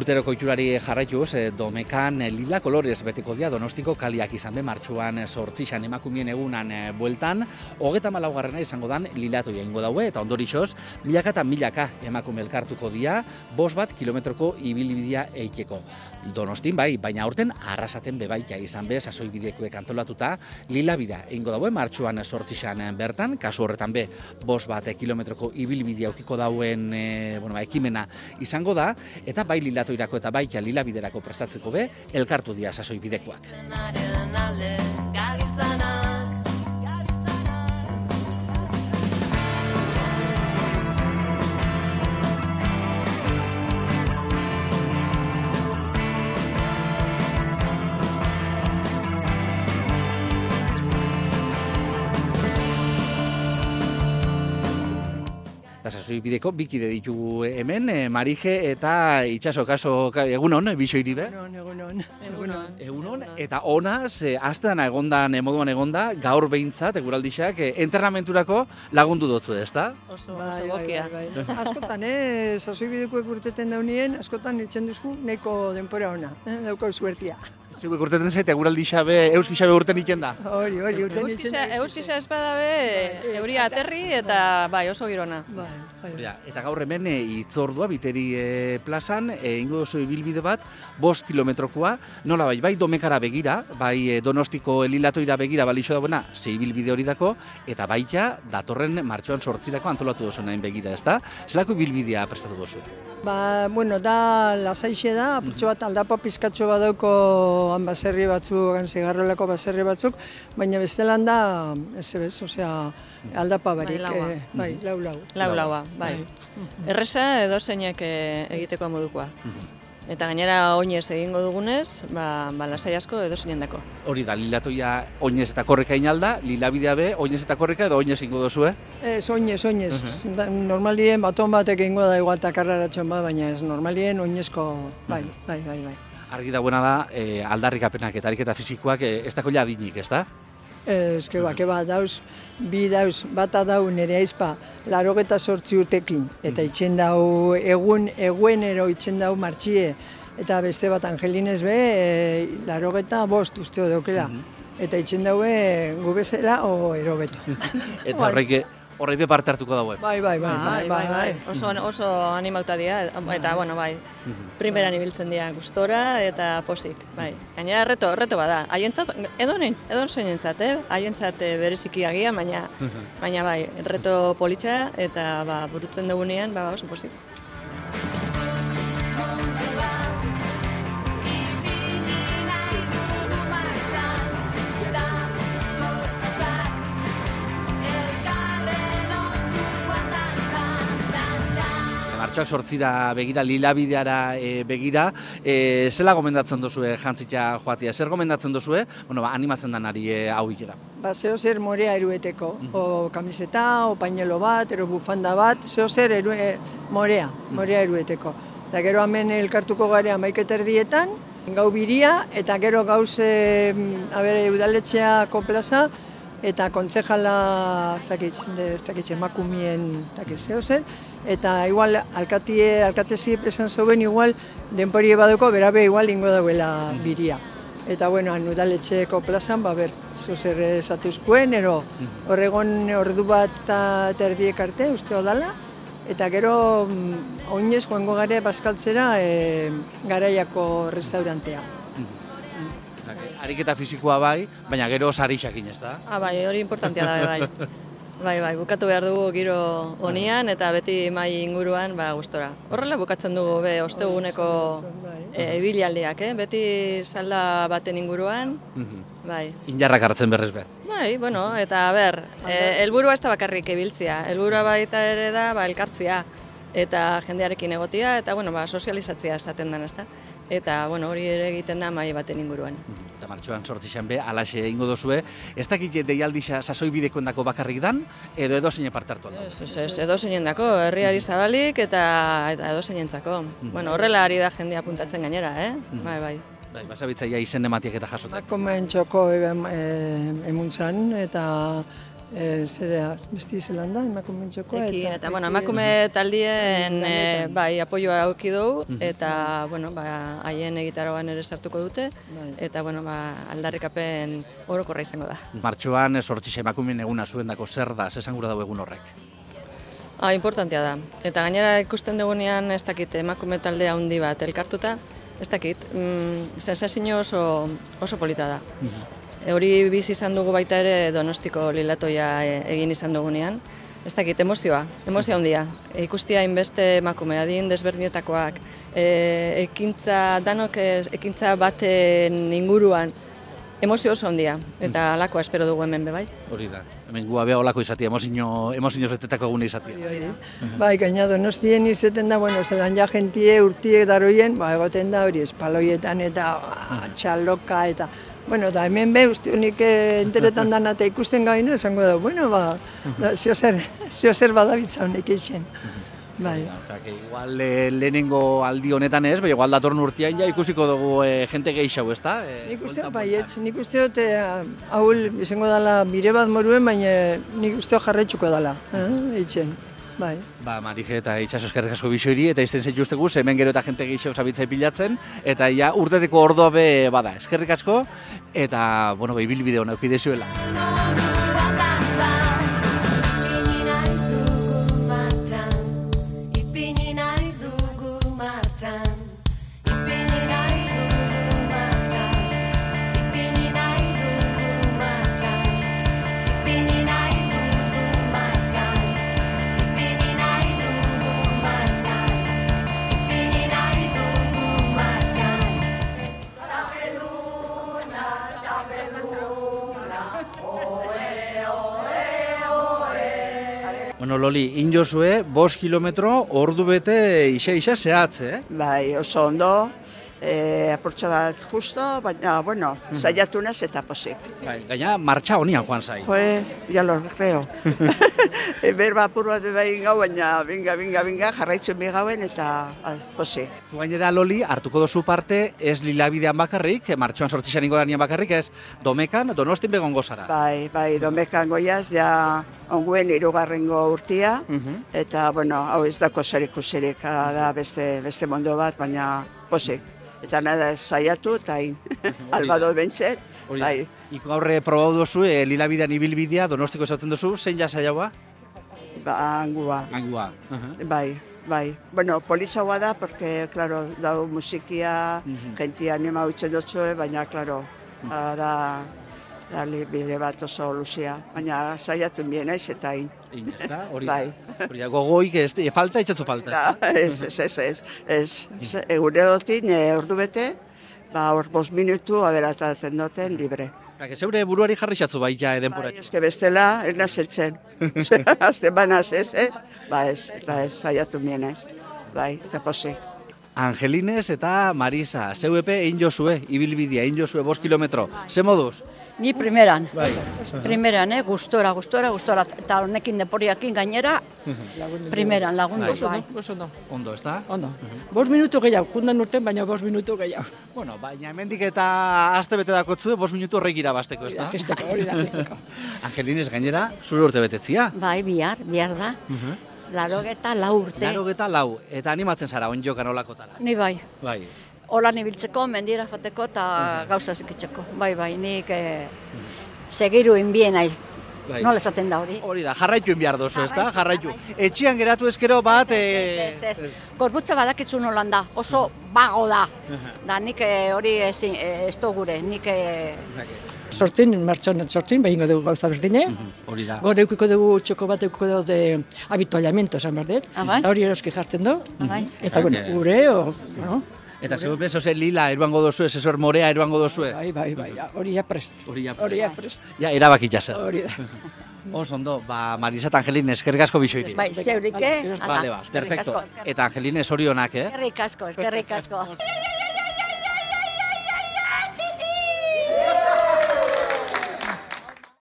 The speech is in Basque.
Urteroko ohiturari jarraituz, Domekan lila kolorez beteko dia Donostiko kaliak izan be martxuan 8 emakumeen egunan bueltan, 34garrena izango dan lilatoia ingo daue, eta ondorixoz, milaka eta milaka emakume elkartuko dia, 5 kilometroko ibilbidea eikeko. Donostin bai, baina aurten arrasaten bebaita izan be, sasoibidekuek antolatuta, lila bida ingo daue martxuan 8 bertan, kasu horretan be, 5 kilometroko ibilbidea aukiko dauen ekimena izango da, eta bai lilatoirako eta baita lila biderako prestatzeko be, elkartu dia sasoibidekuak. Sasoibideko bikide ditugu hemen, Marije eta Itxaso, kaso, egunon, bixo iribe? Egunon, eta honaz, astean egondan, moduan egonda, gaur behintzat, eguraldixak, entrenamenturako lagundu dotzu, ezta? Oso gokia. Askotan, sasoibidekuek urteten daunien, askotan itzen duzku, neko denpora ona, daukau suertia. Zeuek urteten zait, eguraldixabe, euskixabe urten iken da? Hori, urten itzen da. Euskisa espadabe, euria aterri eta bai, oso girona. Eta gaur hemen itzordua, Biteri plazan, ingo oso ibilbide bat, 5 kilometrokoa, nola bai Domekara begira, bai Donostiko lilatoira begira balixo dagoena, ze ibilbide hori dako, eta baita datorren martxoan 8 antolatu dozu nahin begira, ezta? Zelako ibilbidea prestatu dozu? Da lasaixe da, apurtxo bat aldapa pizkatxo badauko baserri batzuk, zigarrolako baserri batzuk, baina bestelan da, osea, aldapa barik, bai, lau. Lau, bai. Erresa edo zeinek egiteko modukoa. Eta gainera oinez egingo dugunez, lasai asko edo zeinen dako. Hori da, lilatoia oinez eta korreka inalda, lilabidea be, oinez eta korreka edo oinez ingo duzu, Ez, oinez. Normalien baton batek ingo da igual takarraratxon bat, baina ez normalien oinezko, bai. Argi dagoena da, aldarrikapenak eta ariketa fisikoak ez dako ja adinik, ez da? Ez, dauz, bata dau nire aizpa 88 urtekin, eta itxen dau eguenero itxen dau martxie, eta beste bat Angelinez be, 85 usteo daukela, eta itxen daue gubezela o erobeto. Eta horreipe parte hartuko daue. Bai. Oso animauta dira, eta bai, primeran ibiltzen dira gustora eta posik, bai. Gainera reto bada, haientzat, edo zeinentzat, haientzat bereziki agia, baina bai, reto politxa eta burutzen dugunean, oso posik. Martxoak 8 begira, lilabideara begira, zela gomendatzen duzue jantzita joatia? Zer gomendatzen duzue? Animatzen danari hau ikera. Zeo zer morea erueteko, o kamiseta, o pañelo bat, ero bufanda bat, zeo zer morea erueteko. Eta gero hemen elkartuko gare 11:00 gau biria, eta gero gauz udaletxeako plaza, eta kontzejala, ez dakitz, emakumien, zeo zer, eta igual alkatezi esan zeuden igual denporie badoko berabe igual ingo dauela biria. Eta udaletxeko plazan, zeu zer esatuzkoen, ero horregon ordu bat eta erdiek arte, usteo dala, eta gero oinez joango gare bazkaltzera Garaiako restaurantea. Ariketa fisikoa bai, baina gero sarixakin, ez da? Bai, hori importantea da, bai. Bai, bukatu behar dugu giro honian eta beti mai inguruan gustora. Horrela bukatzen dugu osteguneko ibilaldiak, beti salda baten inguruan, bai. Injarrak hartzen berrez be. Bai, eta helburua ez da bakarrik ibiltzia, helburua baita ere da elkartzia eta jendearekin egotia eta sozializatzia esaten den, ezta? Eta hori ere egiten da mai baten inguruan. Eta martxoan 8 be, alaxe ingo dozue, ez dakit deialdixa sasoibidekoen dako bakarrik dan, edo zein parte hartu aldo? Ez, edo zeinen dako, herriari zabalik eta edo zeinentzako. Horrela ari da jendea apuntatzen gainera, bai. Basabitzaia izen ematiak eta jasotak. Komentxoko emuntzan, eta zera, besti Zelanda, emakume txokoa. Eta bueno, emakume taldien bai, apoioa auki dugu, eta bueno, haien egitaroan ere sartuko dute, eta bueno, aldarrikapen orokorra izango da. Martxoan 8 emakumeen eguna zuendako zer da, esan gura dago egun horrek? Importantea da. Eta gainera ikusten dugunean, ez dakit, emakume taldea handi bat elkartuta, ez dakit, sensazio oso polita da. Hori bizi izan dugu baita ere Donostiko lilatoia egin izan dugunean. Ez dakit, emozioa handia. Ikustia hainbeste emakume adin desberdinetakoak, ekintza baten inguruan, emozio oso handia, eta alakoa espero dugu hemen bai. Hori da, hemen gua beha olako izatea, emozio betetako egune izatea. Bai, gaina Donostien izeten da, zelan ja jentie urtiek daroien, egoten da hori espaloietan eta txaloka eta... Eta hemen uste honik enteretan dana eta ikusten gaino, esango da, zeo zer badabitza honek eixen. Igual lehenengo aldi honetan ez, igual datorren urtean ja ikusiko dugu jente gehiago, ez da? Nik uste dut haul izango dela bire bat moruen, baina nik uste jarretxuko dela, eitzen. Marije eta itxaso eskerrik asko bizoiri, eta izten zeitu ustegu, hemen gero eta jente gehiago zabitzai pilatzen, eta ja urteteko ordua be bada, eskerrik asko, eta, ibilbide hona eukidezuela. Loli, injozue, 5 kilometro, ordu bete isa zehatz, Bai, oso ondo, aportxa bat justo, baina, saiatu naz eta posik. Gaina, martxa honian joan zai. Ya lo creo. Berba apur bat behin gau, baina binga, jarraitzen bi gauen eta posik. Gainera, Loli, hartuko dozu parte, ez Lilabidean bakarrik, martxoan 8 danean bakarrik, ez Domekan, Donostin begongo zara. Bai, Domekan goiaz, ja onguen 3. urtia, eta, hau ez dako zerikusirik, da beste mondo bat, baina posik. Eta nada saiatu, eta albado bentzet, bai. Iko gaurre probau dozu, Lilabidean ibilbidea, Donostiko esatzen dozu, zein ja saiagoa? Angua. Bai. Politxagoa da, porque, claro, dau musikia, jentia anima utzen dutzu, baina, claro, da bide bat oso luzia, baina saiatu bien aiz eta hain. Hori da, gogoik ez, falta, etxatzu falta. Ez, gure dotin, ordu bete, hor 5 minutu aberataten duten libre. Zeure buruari jarri xatzu bai ja denporatxo. Ez, bestela, ez nazeltzen. Azten banaz ez, eta ez saiatu bien aiz, bai, eta posik. Angelines eta Marisa, zeuepe egin jozue, ibilbidea, egin jozue 5 kilometro. Ze moduz? Ni primeran, gustora, eta honekin deporiakin gainera, primeran lagundu. Ondo, ez da? Ondo. 5 minutu gehiago, jundan urten, baina 5 minutu gehiago. Baina hemendik eta aste bete dakotzue, 5 minutu horrek irabazteko, ez da? Hori da, kesteko. Angelines gainera, zure urte betetzia? Bai, bihar da. 84 urte. 84, eta animatzen zara, onjokan olakotara? Ni bai. Bai. Holan ibiltzeko, mendira fateko eta gauza zikitzeko. Bai, nik segiru inbien aiz. Nola esaten da hori? Hori da, jarraitu inbiar dozu, ez da? Jarraitu. Etxian geratu ezkero bat... Ez. Gorputza badakitzun holan da, oso bago da. Da, nik hori ez du gure, nik... Martxoan 8, behingo dugu gauza berdine. Hori da. Gore eukiko dugu txoko bat eukiko dugu de habituallamiento, esan berdet. Eta hori eroski jartzen du. Eta gure, Eta zeu bezo ze lila eruango dozue, zezor morea eruango dozue? Bai, hori ja prest. Ja, erabaki jazer. Hori da. Ondo, Marisa eta Angelin, eskerrik asko bizoiri. Bai, zeurike. Perfecto. Eta Angelin, zorionak, Eskerrik asko.